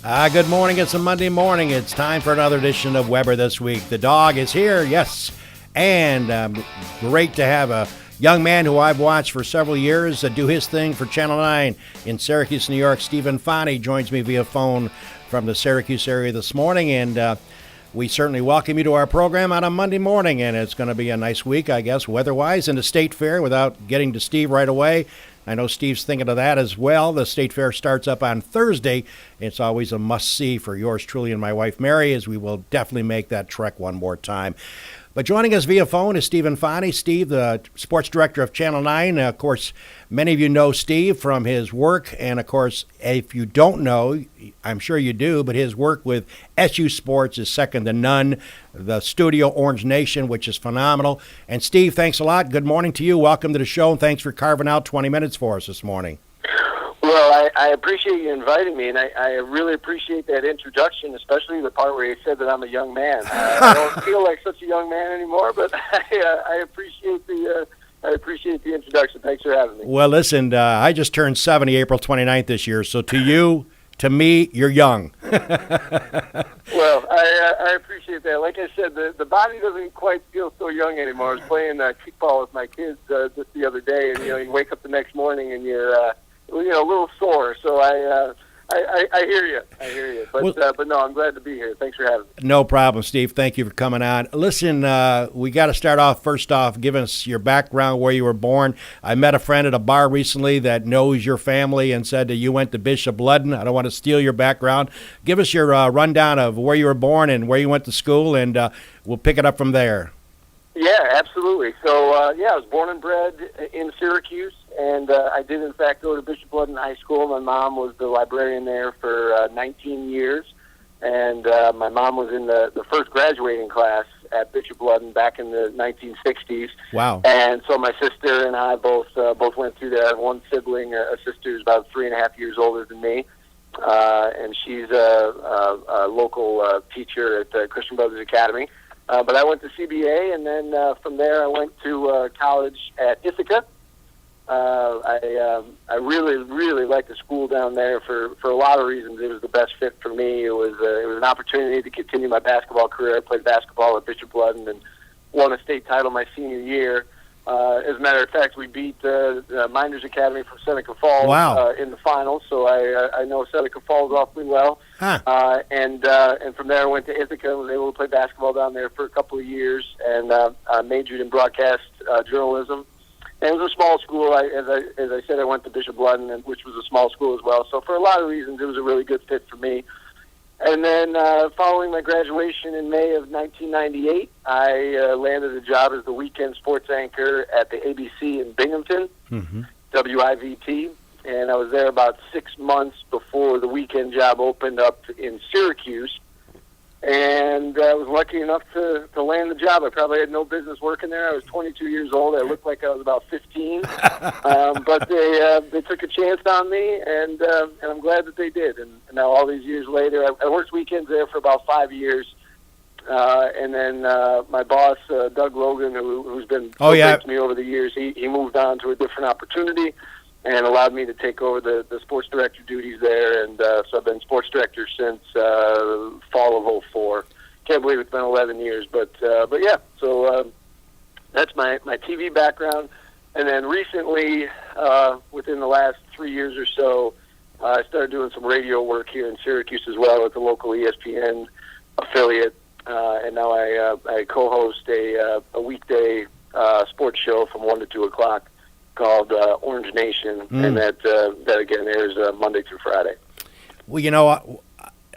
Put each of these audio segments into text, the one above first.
Good morning. It's a Monday morning. It's time for another edition of Weber This Week. The dog is here, yes, and great to have a young man who I've watched for several years do his thing for Channel 9 in Syracuse, New York. Steve Infanti joins me via phone from the Syracuse area this morning, and we certainly welcome you to our program on a Monday morning, and it's going to be a nice week, I guess, weather-wise, in the State Fair. Without getting to Steve right away, I know Steve's thinking of that as well. The State Fair starts up on Thursday. It's always a must-see for yours truly and my wife, Mary, as we will definitely make that trek one more time. But joining us via phone is Steve Infanti. Steve, the sports director of Channel 9. Of course, many of you know Steve from his work. And, of course, if you don't know, I'm sure you do, but his work with SU Sports is second to none. The Studio Orange Nation, which is phenomenal. And, Steve, thanks a lot. Good morning to you. Welcome to the show, and thanks for carving out 20 minutes for us this morning. Well, I appreciate you inviting me, and I really appreciate that introduction, especially the part where you said that I'm a young man. I don't feel like such a young man anymore, but I appreciate the introduction. Thanks for having me. Well, listen, I just turned 70 April 29th this year, so to you, to me, you're young. Well, I appreciate that. Like I said, the body doesn't quite feel so young anymore. I was playing kickball with my kids just the other day, and you wake up the next morning and you're a little sore. So I hear you. But no, I'm glad to be here. Thanks for having me. No problem, Steve. Thank you for coming on. Listen, we got to start off first off, giving us your background, where you were born. I met a friend at a bar recently that knows your family and said that you went to Bishop Ludden. I don't want to steal your background. Give us your rundown of where you were born and where you went to school, and we'll pick it up from there. Yeah, absolutely. So, I was born and bred in Syracuse, and I did, in fact, go to Bishop Ludden High School. My mom was the librarian there for 19 years, and my mom was in the first graduating class at Bishop Ludden back in the 1960s. Wow. And so my sister and I both went through there. I have one sibling, a sister who's about 3.5 years older than me, and she's a local teacher at Christian Brothers Academy. But I went to CBA, and then from there I went to college at Ithaca. I really liked the school down there for a lot of reasons. It was the best fit for me. It was an opportunity to continue my basketball career. I played basketball at Bishop Ludden and won a state title my senior year. As a matter of fact, we beat the Miners Academy from Seneca Falls. Wow. In the finals, so I know Seneca Falls awfully well. Huh. And from there I went to Ithaca and was able to play basketball down there for a couple of years, and majored in broadcast journalism. And it was a small school. As I said, I went to Bishop Ludden, which was a small school as well. So for a lot of reasons, it was a really good fit for me. And then following my graduation in May of 1998, I landed a job as the weekend sports anchor at the ABC in Binghamton, WIVT. And I was there about 6 months before the weekend job opened up in Syracuse. And I was lucky enough to land the job. I probably had no business working there. I was 22 years old. I looked like I was about 15. But they took a chance on me, and I'm glad that they did. And now all these years later, I worked weekends there for about 5 years. And then my boss, Doug Logan, who's been great to me over the years, he moved on to a different opportunity and allowed me to take over the sports director duties there. And so I've been sports director since fall of 2004. Can't believe it's been 11 years, but yeah. So that's my TV background. And then recently, within the last 3 years or so, I started doing some radio work here in Syracuse as well at the local ESPN affiliate. And now I co-host a weekday sports show from 1 to 2 o'clock called Orange Nation, and that again airs Monday through Friday. Well,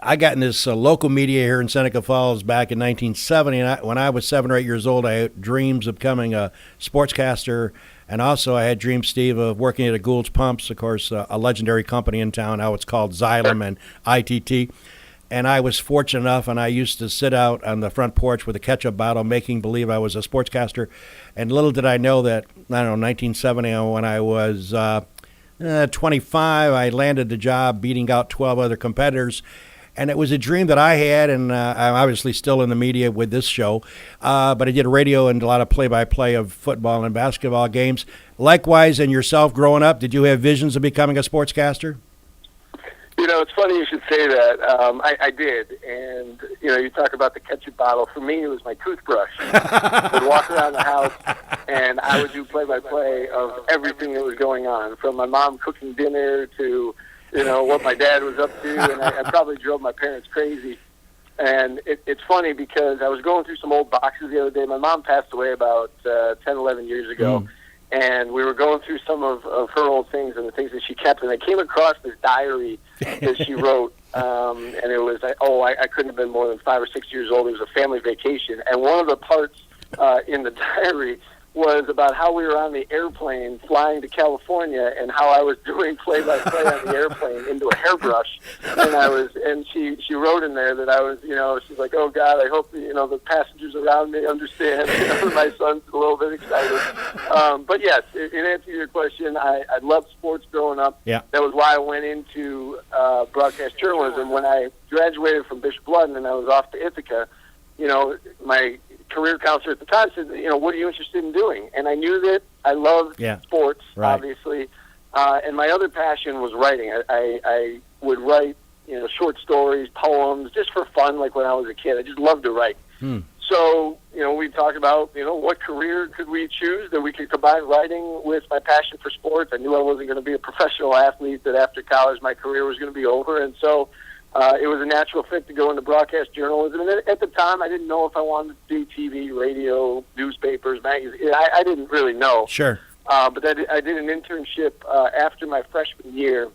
I got in this local media here in Seneca Falls back in 1970, and when I was 7 or 8 years old, I had dreams of becoming a sportscaster, and also I had dreams, Steve, of working at a Gould's Pumps, of course, a legendary company in town. Now it's called Xylem and ITT. And I was fortunate enough, and I used to sit out on the front porch with a ketchup bottle making believe I was a sportscaster. And little did I know that, 1970, when I was 25, I landed the job beating out 12 other competitors. And it was a dream that I had, and I'm obviously still in the media with this show. But I did radio and a lot of play-by-play of football and basketball games. Likewise, and yourself growing up, did you have visions of becoming a sportscaster? it's funny you should say that. I did, and you talk about the ketchup bottle. For me, it was my toothbrush. I would walk around the house, and I would do play-by-play of everything that was going on, from my mom cooking dinner to what my dad was up to, and I probably drove my parents crazy. And it's funny because I was going through some old boxes the other day. My mom passed away about 10, 11 years ago. And we were going through some of her old things and the things that she kept. And I came across this diary that she wrote. And it was, I couldn't have been more than 5 or 6 years old. It was a family vacation. And one of the parts in the diary was about how we were on the airplane flying to California and how I was doing play-by-play on the airplane into a hairbrush. And she wrote in there that I was, she's like, oh God, I hope, the passengers around me understand. My son's a little bit excited. But yes, in answer to your question, I loved sports growing up. Yeah. That was why I went into broadcast journalism. When I graduated from Bishop Ludden and I was off to Ithaca, my career counselor at the time said, what are you interested in doing? And I knew that I loved sports, obviously, and my other passion was writing. I would write, short stories, poems, just for fun, like when I was a kid. I just loved to write. So, we talked about, what career could we choose that we could combine writing with my passion for sports. I knew I wasn't going to be a professional athlete, that after college my career was going to be over, and so it was a natural fit to go into broadcast journalism. And at the time, I didn't know if I wanted to do TV, radio, newspapers, magazines. I didn't really know. Sure. But I did an internship after my freshman year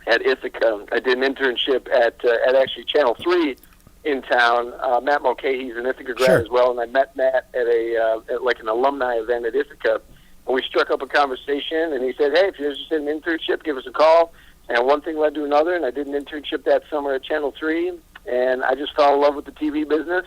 at Ithaca. I did an internship at actually Channel 3 in town. Matt Mulcahy's an Ithaca grad as well, and I met Matt at at an alumni event at Ithaca. And we struck up a conversation, and he said, hey, if you're interested in an internship, give us a call. And one thing led to another, and I did an internship that summer at Channel 3, and I just fell in love with the TV business,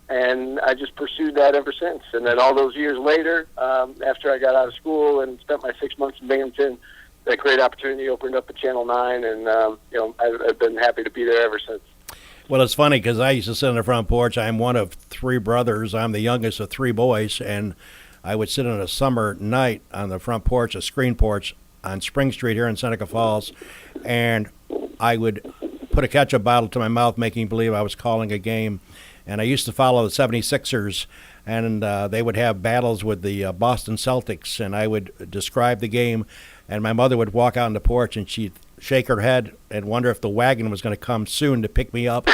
and I just pursued that ever since. And then all those years later, after I got out of school and spent my 6 months in Binghamton, that great opportunity opened up at Channel 9, and I've been happy to be there ever since. Well, it's funny because I used to sit on the front porch. I'm one of 3 brothers. I'm the youngest of 3 boys, and I would sit on a summer night on the front porch, a screen porch, on Spring Street here in Seneca Falls, and I would put a ketchup bottle to my mouth, making believe I was calling a game. And I used to follow the 76ers, and they would have battles with the Boston Celtics, and I would describe the game, and my mother would walk out on the porch, and she'd shake her head and wonder if the wagon was going to come soon to pick me up,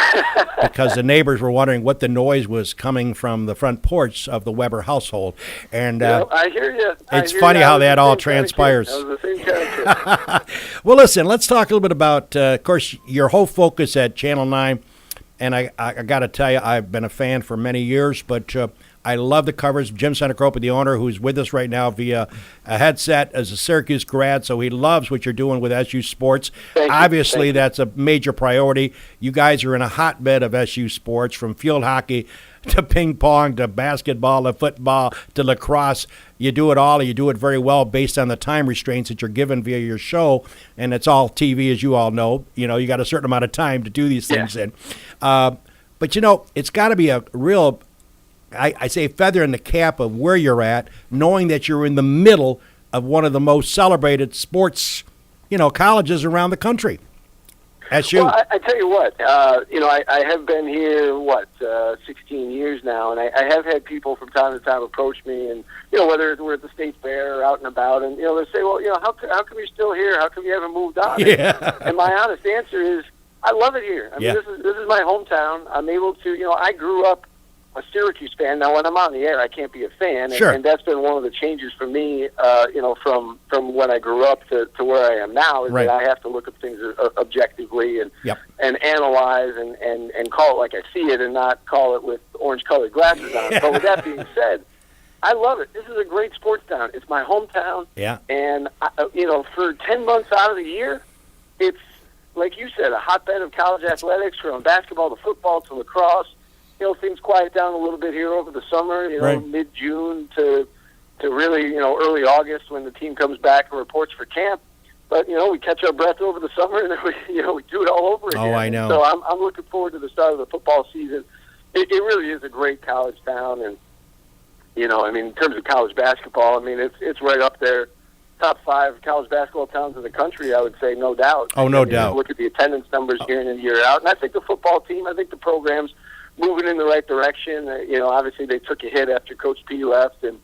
because the neighbors were wondering what the noise was coming from the front porch of the Weber household. And I hear you. It's funny how that all transpires. That was the same kind of kid. Well, listen, let's talk a little bit about, of course, your whole focus at Channel 9. And I got to tell you, I've been a fan for many years, but I love the coverage. Jim Centacropa, the owner, who's with us right now via a headset as a Syracuse grad, so he loves what you're doing with SU Sports. Obviously, that's a major priority. You guys are in a hotbed of SU Sports, from field hockey to ping pong to basketball to football to lacrosse. You do it all, and you do it very well based on the time restraints that you're given via your show, and it's all TV, as you all know. You got a certain amount of time to do these things in. But, it's got to be a real, I say, feather in the cap of where you're at, knowing that you're in the middle of one of the most celebrated sports, colleges around the country. SU. Well, I tell you what, I have been here, 16 years now, and I have had people from time to time approach me, and, whether we're at the state fair or out and about, and, they say, well, how come you're still here? How come you haven't moved on? Yeah. And my honest answer is, I love it here. I mean, this is my hometown. I'm able to, I grew up a Syracuse fan. Now, when I'm on the air, I can't be a fan, and that's been one of the changes for me, from when I grew up to where I am now, is that I have to look at things objectively and analyze and call it like I see it, and not call it with orange-colored glasses on. But with that being said, I love it. This is a great sports town. It's my hometown, and for 10 months out of the year, it's, like you said, a hotbed of college athletics, from basketball to football to lacrosse. Things quiet down a little bit here over the summer, mid-June to really, early August, when the team comes back and reports for camp. But, we catch our breath over the summer, and then we do it all over again. Oh, I know. So I'm looking forward to the start of the football season. It really is a great college town, and, in terms of college basketball, it's right up there top 5 college basketball towns in the country, I would say, no doubt. Oh, no doubt. Look at the attendance numbers year in and year out. And I think the football team, I think the program's moving in the right direction. Obviously they took a hit after Coach P left, and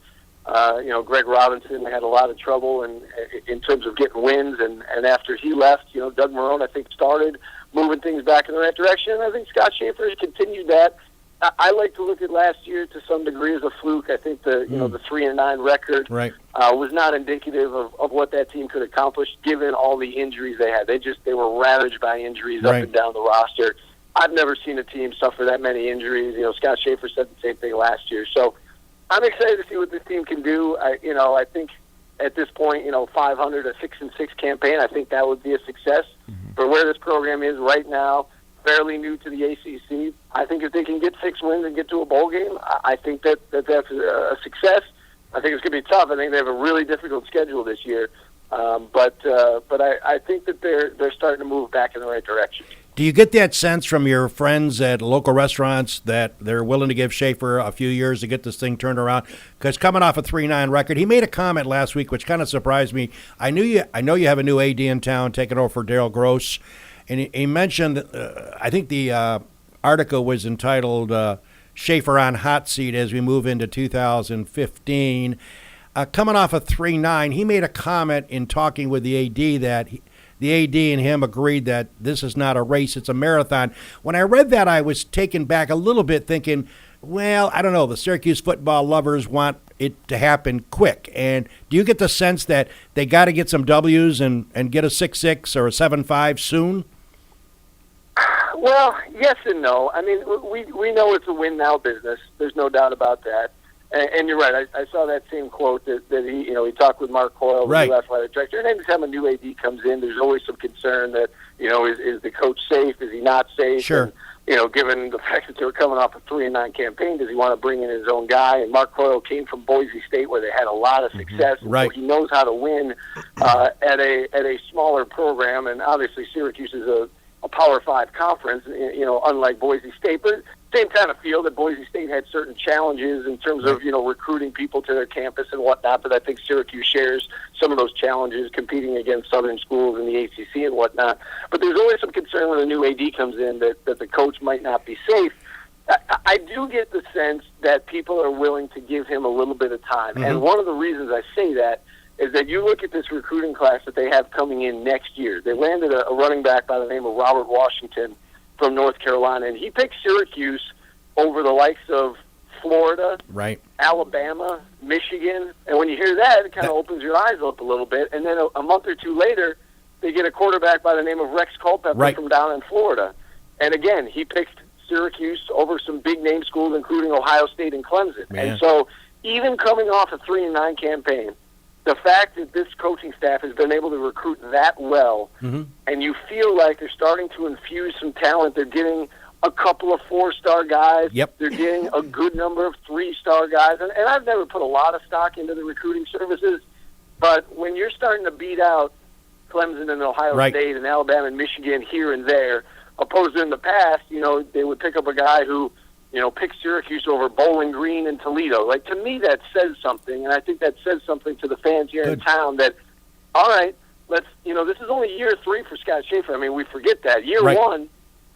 Greg Robinson had a lot of trouble in terms of getting wins. And after he left, Doug Marrone, I think, started moving things back in the right direction. I think Scott Schaefer has continued that. I like to look at last year to some degree as a fluke. I think the 3-9 record was not indicative of what that team could accomplish given all the injuries they had. They were ravaged by injuries up and down the roster. I've never seen a team suffer that many injuries. Scott Schaefer said the same thing last year. So I'm excited to see what this team can do. I think at this point, 500, a 6-6 campaign, I think that would be a success. For where this program is right now, fairly new to the ACC, I think if they can get 6 wins and get to a bowl game, I think that's a success. I think it's going to be tough. I think they have a really difficult schedule this year, but I think that they're starting to move back in the right direction. Do you get that sense from your friends at local restaurants that they're willing to give Schaefer a few years to get this thing turned around? Because coming off a 3-9 record, he made a comment last week which kind of surprised me. I know you have a new AD in town taking over for Daryl Gross, and he mentioned, I think the article was entitled Schaefer on Hot Seat as we move into 2015. Coming off a 3-9, he made a comment in talking with the AD that the AD and him agreed that this is not a race, it's a marathon. When I read that, I was taken back a little bit thinking, well, I don't know, the Syracuse football lovers want it to happen quick. And do you get the sense that they got to get some W's and get a 6-6 or a 7-5 soon? Well, yes and no. I mean, we know it's a win-now business. There's no doubt about that. And you're right. I saw that same quote that he talked with Mark Coyle, the new athletic director. And every time a new AD comes in, there's always some concern that is the coach safe? Is he not safe? Sure. And, given the fact that they were coming off a 3-9 campaign, does he want to bring in his own guy? And Mark Coyle came from Boise State, where they had a lot of success. Right. So he knows how to win at a smaller program. And obviously, Syracuse is a Power 5 conference, unlike Boise State. But same time, I feel that Boise State had certain challenges in terms of, recruiting people to their campus and whatnot, but I think Syracuse shares some of those challenges competing against Southern schools in the ACC and whatnot. But there's always some concern when a new AD comes in that the coach might not be safe. I do get the sense that people are willing to give him a little bit of time. And one of the reasons I say that is that you look at this recruiting class that they have coming in next year. They landed a running back by the name of Robert Washington from North Carolina, and he picked Syracuse over the likes of Florida, Alabama, Michigan. And when you hear that, it kind of opens your eyes up a little bit. And then a month or two later, they get a quarterback by the name of Rex Culpepper from down in Florida. And again, he picked Syracuse over some big-name schools, including Ohio State and Clemson. Man. And so even coming off a 3-9 campaign, the fact that this coaching staff has been able to recruit that well, and you feel like they're starting to infuse some talent, they're getting a couple of 4-star guys, they're getting a good number of 3-star guys, and I've never put a lot of stock into the recruiting services, but when you're starting to beat out Clemson and Ohio State and Alabama and Michigan here and there, opposed to in the past, they would pick up a guy who pick Syracuse over Bowling Green and Toledo. Like, to me, that says something, and I think that says something to the fans here in town that, all right, let's, this is only year 3 for Scott Schaefer. I mean, we forget that. Year 1,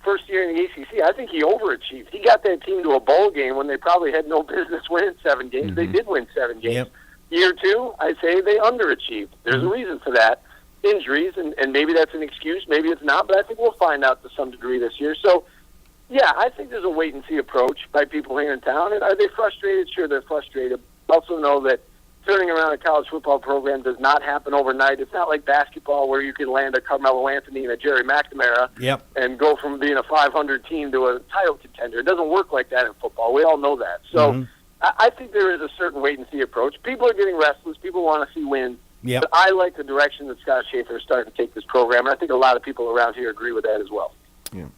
first year in the ACC, I think he overachieved. He got that team to a bowl game when they probably had no business winning 7 games. They did win 7 games. Year 2, I say they underachieved. There's a reason for that. Injuries, and maybe that's an excuse, maybe it's not, but I think we'll find out to some degree this year. So, yeah, I think there's a wait-and-see approach by people here in town. And are they frustrated? Sure, they're frustrated. Also know that turning around a college football program does not happen overnight. It's not like basketball where you can land a Carmelo Anthony and a Jerry McNamara and go from being a 500 team to a title contender. It doesn't work like that in football. We all know that. So I think there is a certain wait-and-see approach. People are getting restless. People want to see wins. But I like the direction that Scott Schaefer is starting to take this program, and I think a lot of people around here agree with that as well.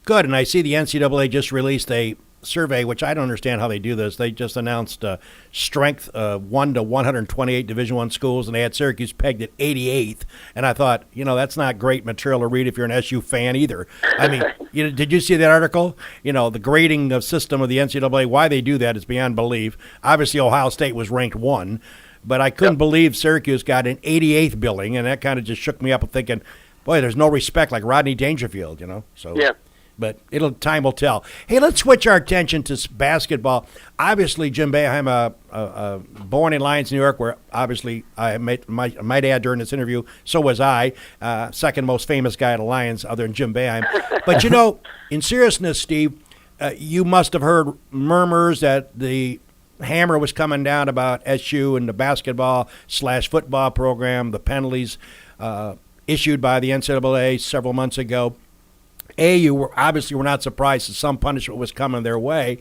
Good, and I see the NCAA just released a survey, which I don't understand how they do this. They just announced strength 1 to 128 Division I schools, and they had Syracuse pegged at 88th. And I thought, that's not great material to read if you're an SU fan either. I mean, did you see that article? The grading system of the NCAA, why they do that is beyond belief. Obviously, Ohio State was ranked 1. but I couldn't believe Syracuse got an 88th billing, and that kind of just shook me up thinking, boy, there's no respect like Rodney Dangerfield, So Yeah. But time will tell. Hey, let's switch our attention to basketball. Obviously, Jim Boeheim, born in Lyons, New York, where obviously I might add during this interview, so was I, second most famous guy at Lyons other than Jim Boeheim. But, in seriousness, Steve, you must have heard murmurs that the hammer was coming down about SU and the basketball/football program, the penalties issued by the NCAA several months ago. You were not surprised that some punishment was coming their way.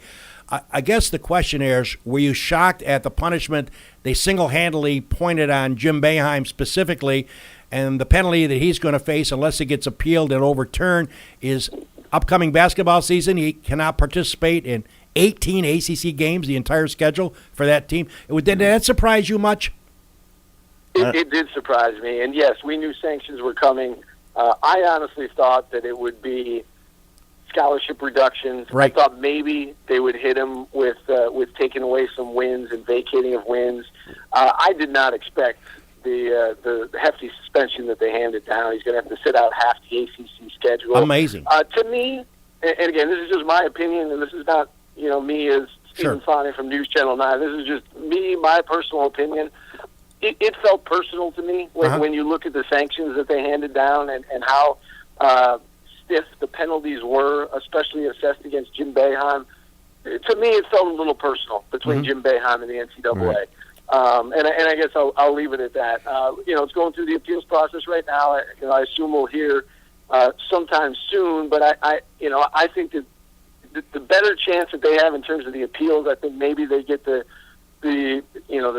I guess the question is, were you shocked at the punishment they single-handedly pointed on Jim Boeheim specifically, and the penalty that he's going to face unless it gets appealed and overturned is upcoming basketball season? He cannot participate in 18 ACC games, the entire schedule for that team. Did that surprise you much? It did surprise me, and yes, we knew sanctions were coming. I honestly thought that it would be scholarship reductions. Right. I thought maybe they would hit him with taking away some wins and vacating of wins. I did not expect the hefty suspension that they handed down. He's going to have to sit out half the ACC schedule. Amazing. To me, and again, this is just my opinion, and this is not me as Stephen Fani from News Channel 9. This is just me, my personal opinion. It felt personal to me when you look at the sanctions that they handed down and how stiff the penalties were, especially assessed against Jim Boeheim. To me, it felt a little personal between Jim Boeheim and the NCAA. Right. And I guess I'll leave it at that. It's going through the appeals process right now. I assume we'll hear sometime soon. But I think that the better chance that they have in terms of the appeals, I think maybe they get the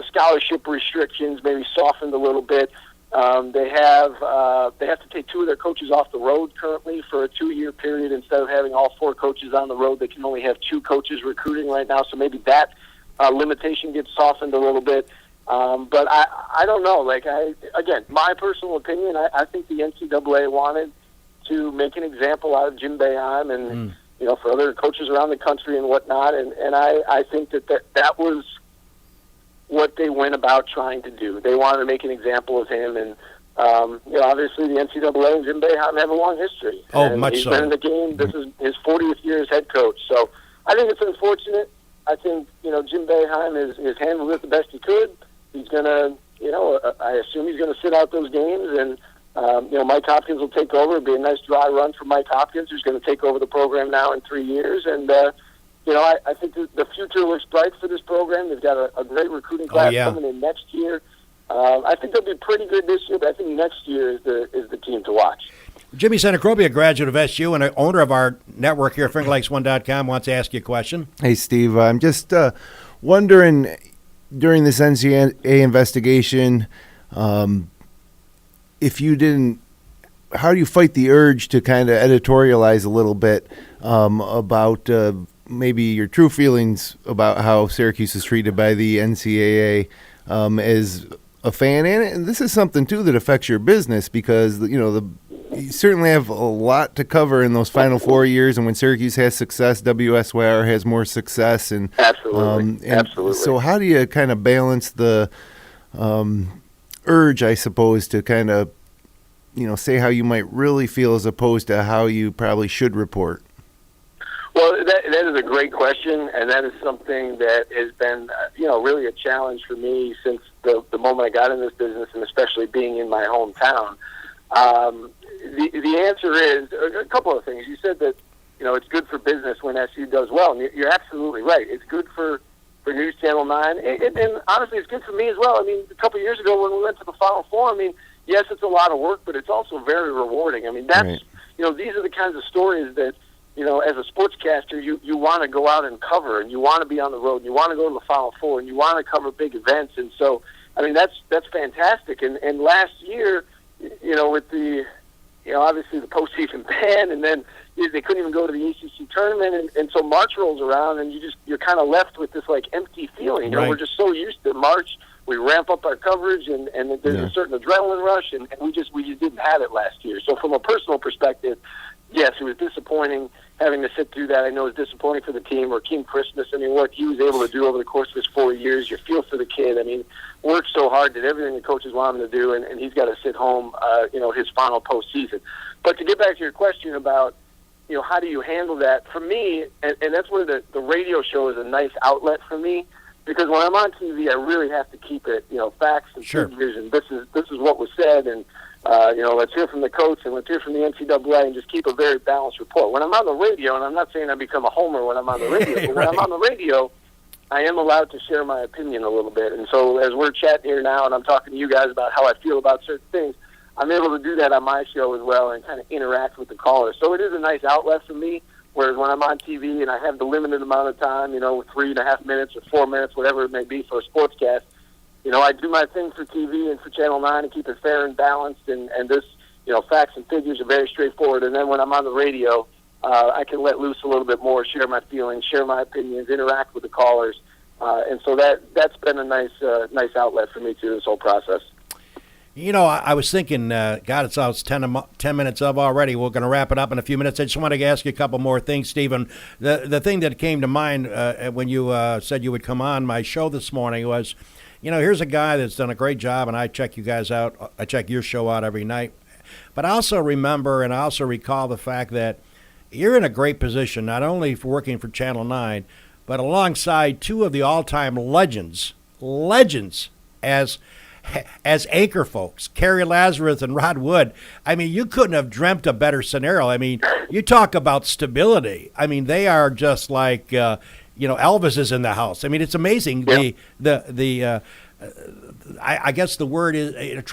scholarship restrictions maybe softened a little bit. They have to take 2 of their coaches off the road currently for a 2-year period. Instead of having all 4 coaches on the road, they can only have 2 coaches recruiting right now. So maybe that limitation gets softened a little bit. But I don't know. Again, my personal opinion, I think the NCAA wanted to make an example out of Jim Boeheim and for other coaches around the country and whatnot. And I think that was what they went about trying to do. They wanted to make an example of him, and obviously the NCAA and Jim Boeheim have a long history. He's been in the game. This is his 40th year as head coach. So I think it's unfortunate. I think Jim Boeheim has handled it the best he could. He's gonna, I assume he's gonna sit out those games, and Mike Hopkins will take over. It'll be a nice dry run for Mike Hopkins, who's going to take over the program now in 3 years, and. I think the future looks bright for this program. They've got a great recruiting class coming in next year. I think they'll be pretty good this year, but I think next year is the team to watch. Jimmy Senecrobi, a graduate of SU and an owner of our network here, FingerLakes1.com, wants to ask you a question. Hey, Steve. I'm just wondering, during this NCAA investigation, if you didn't, how do you fight the urge to kind of editorialize a little bit about maybe your true feelings about how Syracuse is treated by the NCAA as a fan? And this is something, too, that affects your business because, you certainly have a lot to cover in those Final Four years. And when Syracuse has success, WSYR has more success. And Absolutely. Absolutely. So how do you kind of balance the urge, I suppose, to kind of, say how you might really feel as opposed to how you probably should report? Well, that is a great question, and that is something that has been, really a challenge for me since the moment I got in this business, and especially being in my hometown. The answer is a couple of things. You said that, it's good for business when SU does well, and you're absolutely right. It's good for News Channel 9, and honestly, it's good for me as well. I mean, a couple of years ago when we went to the Final Four, yes, it's a lot of work, but it's also very rewarding. That's, right. These are the kinds of stories that, as a sportscaster, you want to go out and cover, and you want to be on the road, and you want to go to the Final Four, and you want to cover big events. And so, that's fantastic. And last year, with the, obviously the postseason ban, and then they couldn't even go to the ACC tournament, and so March rolls around, and you're kind of left with this empty feeling. Right. We're just so used to March. We ramp up our coverage, and there's a certain adrenaline rush, and we just didn't have it last year. So from a personal perspective, yes, it was disappointing having to sit through that. I know it was disappointing for the team. Or Team Christmas. I mean, what he was able to do over the course of his 4 years, you feel for the kid. I mean, worked so hard, did everything the coaches want him to do, and he's got to sit home, his final postseason. But to get back to your question about, how do you handle that? For me, and that's where the radio show is a nice outlet for me, because when I'm on TV, I really have to keep it, facts and figures, and this is what was said, and let's hear from the coach and let's hear from the NCAA, and just keep a very balanced report. When I'm on the radio, and I'm not saying I become a homer when I'm on the radio, but when I'm on the radio, I am allowed to share my opinion a little bit. And so as we're chatting here now and I'm talking to you guys about how I feel about certain things, I'm able to do that on my show as well and kind of interact with the callers. So it is a nice outlet for me, whereas when I'm on TV and I have the limited amount of time, 3.5 minutes or 4 minutes, whatever it may be for a sportscast, I do my thing for TV and for Channel 9 and keep it fair and balanced, and this, facts and figures are very straightforward. And then when I'm on the radio, I can let loose a little bit more, share my feelings, share my opinions, interact with the callers. And so that's been a nice outlet for me through this whole process. I was thinking, it's 10 minutes up already. We're going to wrap it up in a few minutes. I just wanted to ask you a couple more things, Stephen. The thing that came to mind when you said you would come on my show this morning was, here's a guy that's done a great job, and I check you guys out. I check your show out every night. But I also remember and I also recall the fact that you're in a great position, not only for working for Channel 9, but alongside two of the all-time legends as anchor folks, Kerry Lazarus and Rod Wood. I mean, you couldn't have dreamt a better scenario. I mean, you talk about stability. I mean, they are just like, Elvis is in the house. I mean, it's amazing. Yep. I guess the word is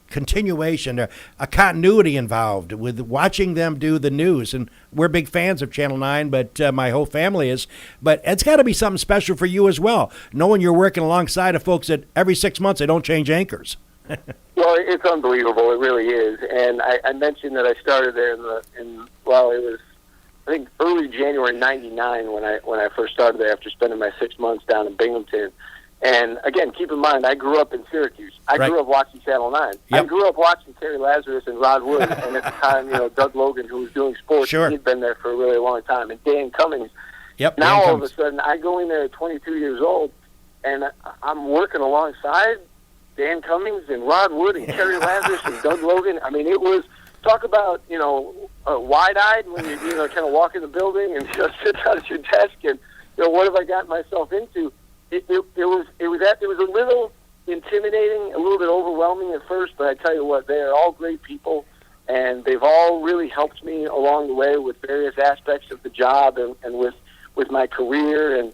continuation, a continuity involved with watching them do the news. And we're big fans of Channel 9, but my whole family is. But it's got to be something special for you as well, knowing you're working alongside of folks that every 6 months they don't change anchors. Well, it's unbelievable. It really is. And I mentioned that I started there it was, I think, early January '99 when I first started there after spending my 6 months down in Binghamton. And again, keep in mind, I grew up in Syracuse. I grew up watching Channel 9. Yep. I grew up watching Kerry Lazarus and Rod Wood, and at the time, Doug Logan, who was doing sports, he'd been there for a really long time, and Dan Cummings. Yep. Now all of a sudden, I go in there at 22 years old, and I'm working alongside Dan Cummings and Rod Wood and Kerry Lazarus and Doug Logan. I mean, it was, talk about, wide-eyed when you kind of walk in the building and sit down at your desk and, what have I gotten myself into? It was a little intimidating, a little bit overwhelming at first, but I tell you what, they are all great people, and they've all really helped me along the way with various aspects of the job and with my career, and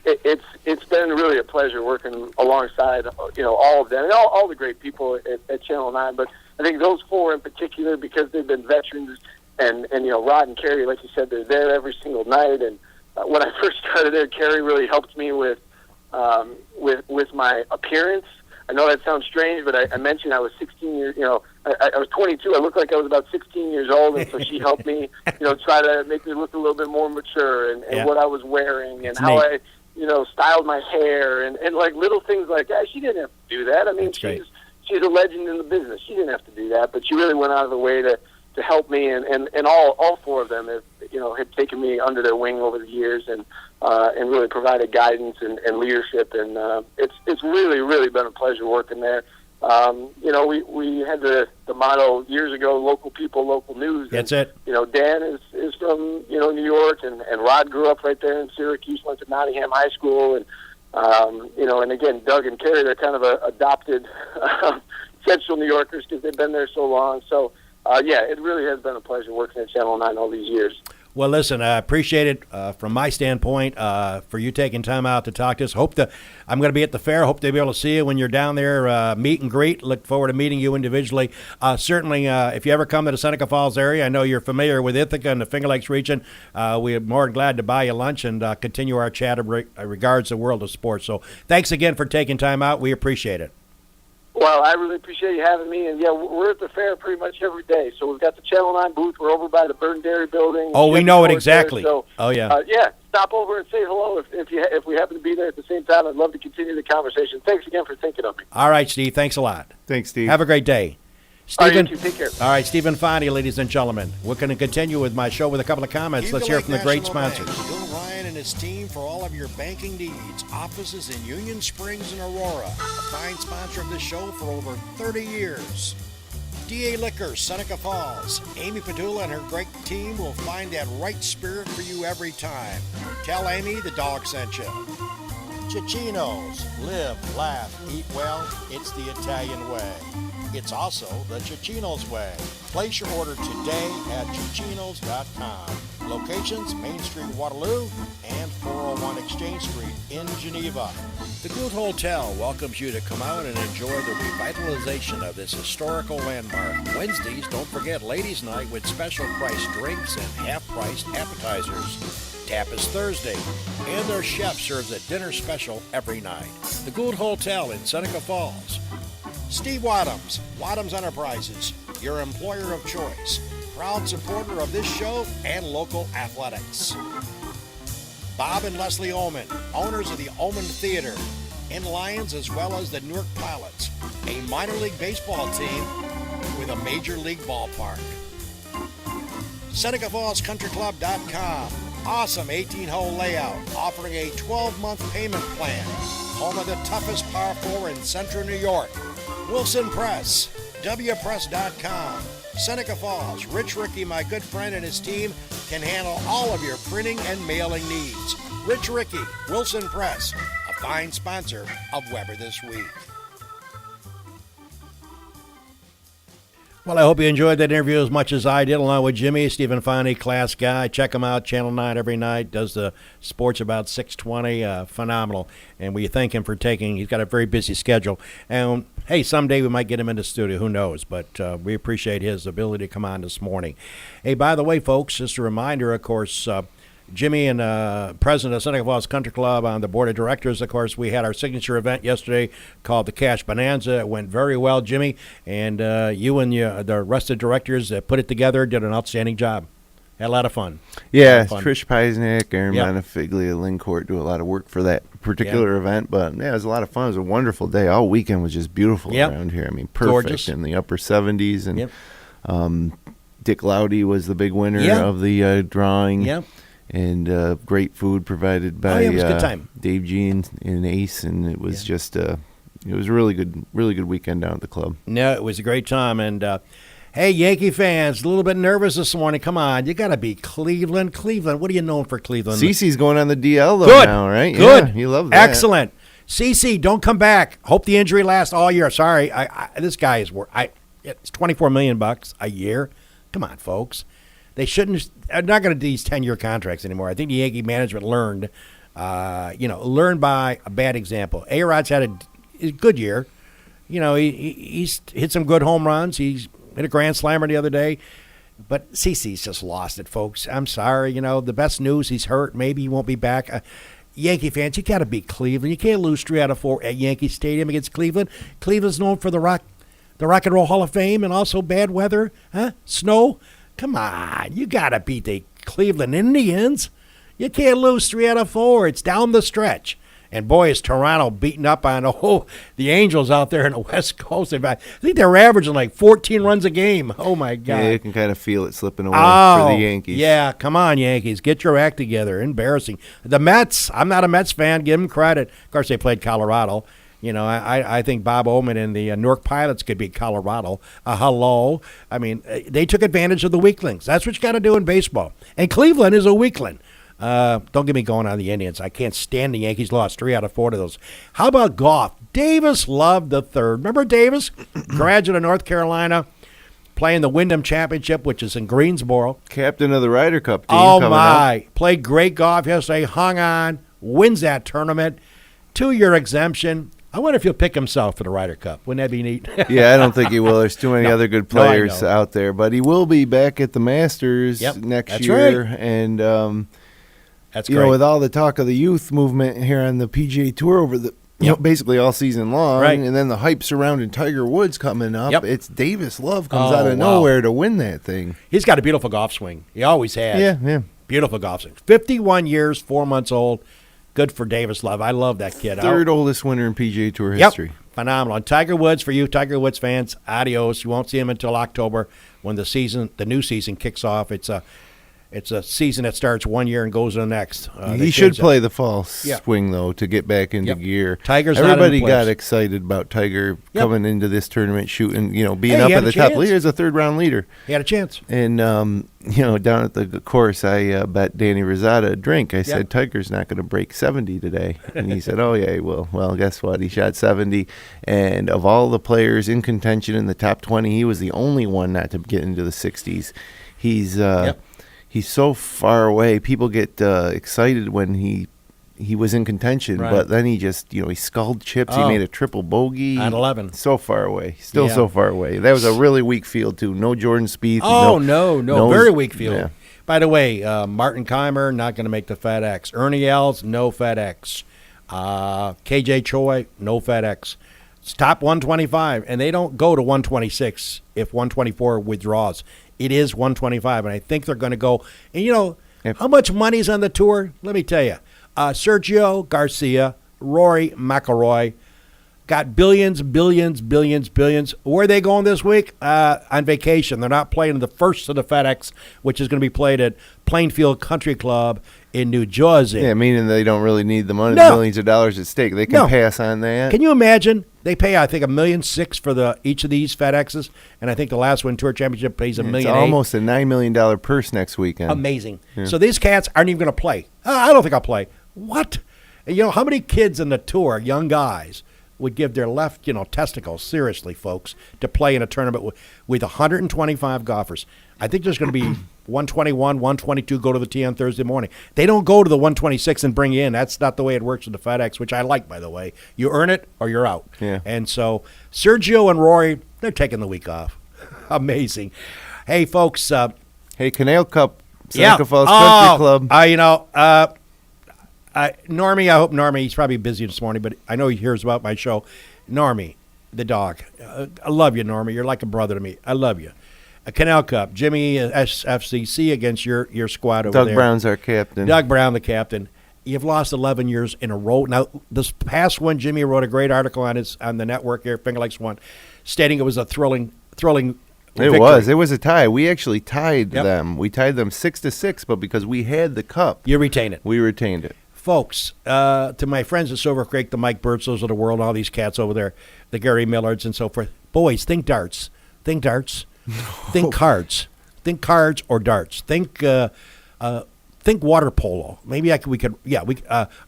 it's been really a pleasure working alongside all of them and all the great people at Channel 9. But I think those four in particular, because they've been veterans, and Rod and Kerry, like you said, they're there every single night. And when I first started there, Kerry really helped me with my appearance. I know that sounds strange, but I mentioned I was 16 years, I was 22. I looked like I was about 16 years old, and so she helped me, try to make me look a little bit more mature and what I was wearing and how I, styled my hair and like little things like that. She didn't have to do that. I mean, she's a legend in the business. She didn't have to do that, but she really went out of the way to help me, and all four of them have, had taken me under their wing over the years and really provided guidance and leadership, and it's really, really been a pleasure working there. We had the motto years ago, local people, local news. That's it. Dan is from, New York, and Rod grew up right there in Syracuse, went to Nottingham High School, and and again, Doug and Kerry, they're kind of adopted Central New Yorkers because they've been there so long. So, it really has been a pleasure working at Channel 9 all these years. Well, listen, I appreciate it from my standpoint for you taking time out to talk to us. I'm going to be at the fair. Hope to be able to see you when you're down there, meet and greet. Look forward to meeting you individually. Certainly, if you ever come to the Seneca Falls area, I know you're familiar with Ithaca and the Finger Lakes region. We're more than glad to buy you lunch and continue our chat regards the world of sports. So thanks again for taking time out. We appreciate it. Well, I really appreciate you having me, and we're at the fair pretty much every day. So we've got the Channel 9 booth. We're over by the Burn Dairy Building. Oh, we know it exactly. So, oh, yeah. Stop over and say hello if we happen to be there at the same time. I'd love to continue the conversation. Thanks again for thinking of me. All right, Steve. Thanks a lot. Thanks, Steve. Have a great day. Stephen, you take care. all right, Stephen Infanti, ladies and gentlemen. We're going to continue with my show with a couple of comments. Let's hear from the great sponsors. Bill Ryan and his team for all of your banking needs. Offices in Union Springs and Aurora. A fine sponsor of this show for over 30 years. DA Liquor, Seneca Falls. Amy Padula and her great team will find that right spirit for you every time. Tell Amy the dog sent you. Cicino's. Live, laugh, eat well. It's the Italian way. It's also the Cicino's way. Place your order today at Cicinos.com. Locations, Main Street, Waterloo, and 401 Exchange Street in Geneva. The Good Hotel welcomes you to come out and enjoy the revitalization of this historical landmark. Wednesdays, don't forget Ladies' Night with special price drinks and half-priced appetizers. Tap is Thursday, and their chef serves a dinner special every night. The Gould Hotel in Seneca Falls. Steve Wadhams, Wadhams Enterprises, your employer of choice. Proud supporter of this show and local athletics. Bob and Leslie Ullman, owners of the Ullman Theater in Lyons, as well as the Newark Pilots, a minor league baseball team with a major league ballpark. SenecaFallsCountryClub.com. Awesome 18-hole layout, offering a 12-month payment plan. Home of the toughest par 4 in Central New York. Wilson Press, WPress.com. Seneca Falls, Rich Ricky, my good friend, and his team can handle all of your printing and mailing needs. Rich Ricky, Wilson Press, a fine sponsor of Weber This Week. Well, I hope you enjoyed that interview as much as I did, along with Jimmy. Stephen Infanti, class guy. Check him out, Channel 9 every night. Does the sports about 6:20. Phenomenal. And we thank him for he's got a very busy schedule. And, hey, someday we might get him in the studio. Who knows? But we appreciate his ability to come on this morning. Hey, by the way, folks, just a reminder, of course, Jimmy and president of Seneca Falls Country Club on the board of directors. Of course, we had our signature event yesterday called the Cash Bonanza. It went very well, Jimmy, and you and the rest of the directors that put it together did an outstanding job. Had a lot of fun. Yeah, Trish Peisnick, Aaron Montefiglio, Lynn Court do a lot of work for that particular event. But, yeah, it was a lot of fun. It was a wonderful day. All weekend was just beautiful around here. I mean, perfect. Gorgeous. In the upper 70s. And Dick Laudy was the big winner of the drawing. Yeah. And great food provided by it was a good time. Dave G and Ace, and it was just it was a really good weekend down at the club. No, it was a great time. And hey, Yankee fans, a little bit nervous this morning. Come on, you got to be Cleveland. Cleveland, what are you known for, Cleveland? CeCe's going on the DL now, right? Good, yeah, you love that. Excellent. CeCe, don't come back. Hope the injury lasts all year. Sorry, this guy is worth. It's $24 million a year. Come on, folks. They shouldn't. They're not going to do these 10-year contracts anymore. I think the Yankee management learned by a bad example. A-Rod's had a good year. He's hit some good home runs. He's hit a grand slammer the other day. But CeCe's just lost it, folks. I'm sorry. The best news, he's hurt. Maybe he won't be back. Yankee fans, you got to beat Cleveland. You can't lose 3 out of 4 at Yankee Stadium against Cleveland. Cleveland's known for the Rock and Roll Hall of Fame and also bad weather, snow. Come on, you got to beat the Cleveland Indians. You can't lose 3 out of 4. It's down the stretch. And, boy, is Toronto beating up on the Angels out there in the West Coast. I think they're averaging like 14 runs a game. Oh, my God. Yeah, you can kind of feel it slipping away for the Yankees. Yeah, come on, Yankees. Get your act together. Embarrassing. The Mets, I'm not a Mets fan. Give them credit. Of course, they played Colorado. I think Bob Ullman and the Newark Pilots could beat Colorado. Hello. I mean, they took advantage of the weaklings. That's what you got to do in baseball. And Cleveland is a weakling. Don't get me going on the Indians. I can't stand the Yankees. Lost 3 out of 4 of those. How about golf? Davis Love the third. Remember Davis? Graduate of North Carolina, playing the Wyndham Championship, which is in Greensboro. Captain of the Ryder Cup team. Oh, my. Played great golf yesterday. Hung on. Wins that tournament. 2-year exemption. I wonder if he'll pick himself for the Ryder Cup. Wouldn't that be neat? Yeah, I don't think he will. There's too many other good players out there. But he will be back at the Masters next year. Right. And, that's great. With all the talk of the youth movement here on the PGA Tour over the basically all season long, and then the hype surrounding Tiger Woods coming up, it's Davis Love comes out of nowhere to win that thing. He's got a beautiful golf swing. He always has. Yeah. Beautiful golf swing. 51 years, 4 months old. Good for Davis Love. I love that kid. Third oldest winner in PGA Tour history. Yep. Phenomenal. And Tiger Woods, for you Tiger Woods fans, adios. You won't see him until October when the new season kicks off. It's a season that starts 1 year and goes to the next. He should play the fall swing, though, to get back into gear. Everybody got excited about Tiger coming into this tournament, shooting, being up at the top. He's a third-round leader. He had a chance. And, down at the course, I bet Danny Rosada a drink. I said, Tiger's not going to break 70 today. And he said, oh, yeah, he will. Well, guess what? He shot 70. And of all the players in contention in the top 20, he was the only one not to get into the 60s. He's so far away. People get excited when he was in contention, but then he just, he sculled chips. He made a triple bogey. At 11. So far away. Still so far away. That was a really weak field, too. No Jordan Spieth. No. Very weak field. Yeah. By the way, Martin Keimer, not going to make the FedEx. Ernie Els, no FedEx. KJ Choi, no FedEx. It's top 125, and they don't go to 126 if 124 withdraws. It is 125, and I think they're going to go. And, how much money's on the tour? Let me tell you. Sergio Garcia, Rory McIlroy got billions. Where are they going this week? On vacation. They're not playing the first of the FedEx, which is going to be played at Plainfield Country Club in New Jersey. Yeah, meaning they don't really need the money, the millions of dollars at stake. They can pass on that. Can you imagine? They pay, I think, $1.6 million for each of these FedExes, and I think the last one, Tour Championship, pays $1.8 million. It's almost a $9 million purse next weekend. Amazing. Yeah. So these cats aren't even going to play. I don't think I'll play. What? And, how many kids in the tour, young guys, would give their left, testicles, seriously, folks, to play in a tournament with 125 golfers? I think there's going to be 121, 122 go to the tee on Thursday morning. They don't go to the 126 and bring you in. That's not the way it works with the FedEx, which I like, by the way. You earn it or you're out. Yeah. And so Sergio and Rory, they're taking the week off. Amazing. Hey, folks. Hey, Canal Cup, Seneca Falls Country Club. Normie, I hope Normie, he's probably busy this morning, but I know he hears about my show. Normie, the dog. I love you, Normie. You're like a brother to me. I love you. A Canal Cup, Jimmy SFCC against your squad over there. Doug Brown's our captain. Doug Brown, the captain. You've lost 11 years in a row. Now, this past one, Jimmy wrote a great article on the network here, Finger Lakes One, stating it was a thrilling victory. It was a tie. We actually tied them. We tied them 6-6, but because we had the cup, you retain it. We retained it. Folks, to my friends at Silver Creek, the Mike Birdsels of the world, all these cats over there, the Gary Millards and so forth. Boys, think darts. Think darts. Think cards. Think cards or darts. Think water polo. Maybe we could.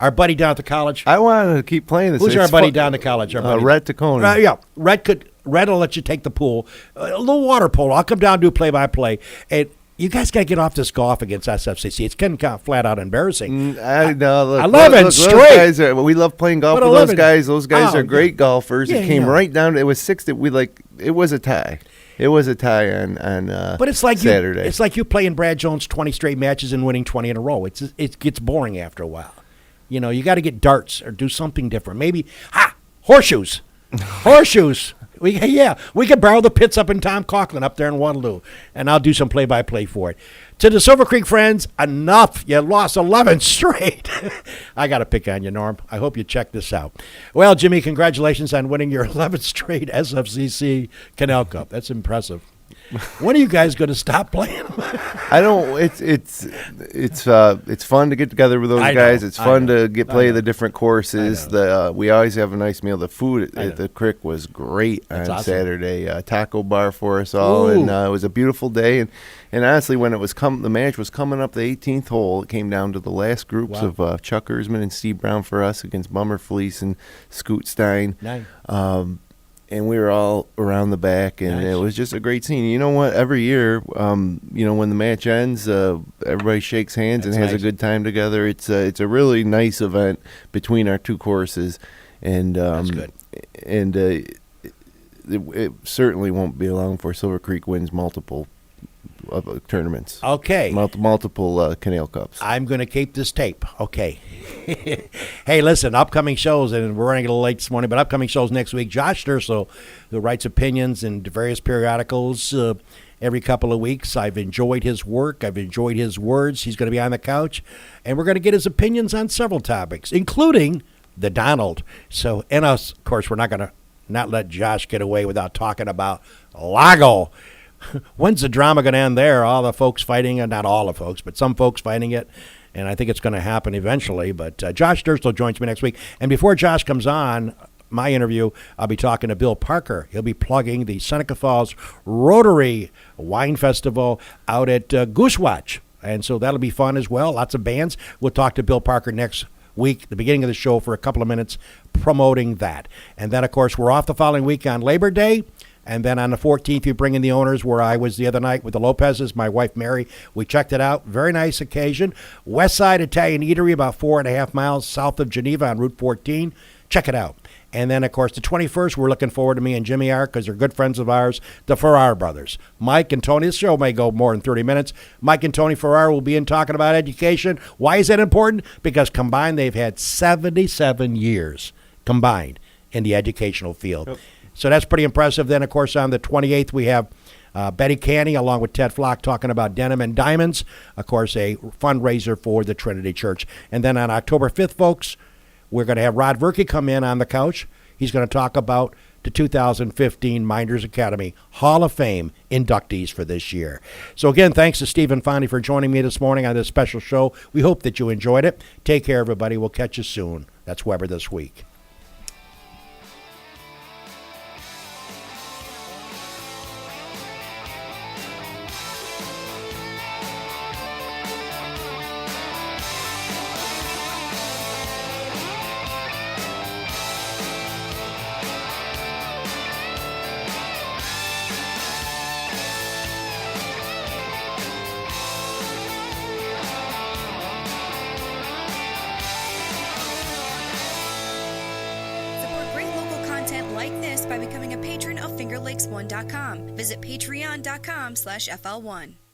Our buddy down at the college. I want to keep playing this. Who's our buddy down at the college? Rhett Taconi. Rhett will let you take the pool. A little water polo. I'll come down and do play-by-play. And you guys got to get off this golf against SFCC. It's kind of flat out embarrassing. I know. Look, I love it. Straight. We love playing golf with those guys. Those guys are great golfers. It came right down. It was 6 that it was a tie. It was a tie on but it's like Saturday. It's like you playing Brad Jones 20 straight matches and winning 20 in a row. It gets boring after a while. You got to get darts or do something different. Maybe horseshoes. Horseshoes. We could borrow the pits up in Tom Coughlin up there in Waterloo, and I'll do some play-by-play for it. To the Silver Creek friends, enough. You lost 11 straight. I got to pick on you, Norm. I hope you check this out. Well, Jimmy, congratulations on winning your 11th straight SFCC Canal Cup. That's impressive. When are you guys going to stop playing? I don't. It's fun to get together with those guys. It's fun to play the different courses. We always have a nice meal. The food at the Crick was great on Saturday. Taco bar for us all, and it was a beautiful day. And honestly, when the match was coming up the 18th hole, it came down to the last groups of Chuck Ersman and Steve Brown for us against Bummer Fleece and Scoot Stein. Nice. And we were all around the back, and it was just a great scene. You know what? Every year, when the match ends, everybody shakes hands and has a good time together. It's a really nice event between our two courses, and that's good. And it certainly won't be long before Silver Creek wins multiple tournaments. Okay. Multiple Canal Cups. I'm going to keep this tape. Okay. Hey, listen, upcoming shows, and we're running a little late this morning, but upcoming shows next week. Josh Sturso, who writes opinions in various periodicals, every couple of weeks. I've enjoyed his work. I've enjoyed his words. He's going to be on the couch, and we're going to get his opinions on several topics, including the Donald. So, and us, of course, we're not going to not let Josh get away without talking about Lago. When's the drama going to end there? All the folks fighting it, not all the folks, but some folks fighting it, and I think it's going to happen eventually. But Josh Durstall joins me next week. And before Josh comes on my interview, I'll be talking to Bill Parker. He'll be plugging the Seneca Falls Rotary Wine Festival out at Goosewatch. And so that'll be fun as well. Lots of bands. We'll talk to Bill Parker next week, the beginning of the show, for a couple of minutes promoting that. And then, of course, we're off the following week on Labor Day. And then on the 14th, you bring in the owners, where I was the other night with the Lopez's, my wife Mary. We checked it out. Very nice occasion. West Side Italian Eatery, about 4.5 miles south of Geneva on Route 14. Check it out. And then, of course, the 21st, we're looking forward to me and Jimmy R, because they're good friends of ours, the Farrar brothers. Mike and Tony, this show may go more than 30 minutes. Mike and Tony Farrar will be in talking about education. Why is that important? Because combined, they've had 77 years combined in the educational field. Yep. So that's pretty impressive. Then, of course, on the 28th, we have Betty Canny along with Ted Flock talking about denim and diamonds, of course, a fundraiser for the Trinity Church. And then on October 5th, folks, we're going to have Rod Verke come in on the couch. He's going to talk about the 2015 Minders Academy Hall of Fame inductees for this year. So, again, thanks to Steve Infanti for joining me this morning on this special show. We hope that you enjoyed it. Take care, everybody. We'll catch you soon. That's Weber This Week. By becoming a patron of FingerLakes1.com. Visit patreon.com/FL1.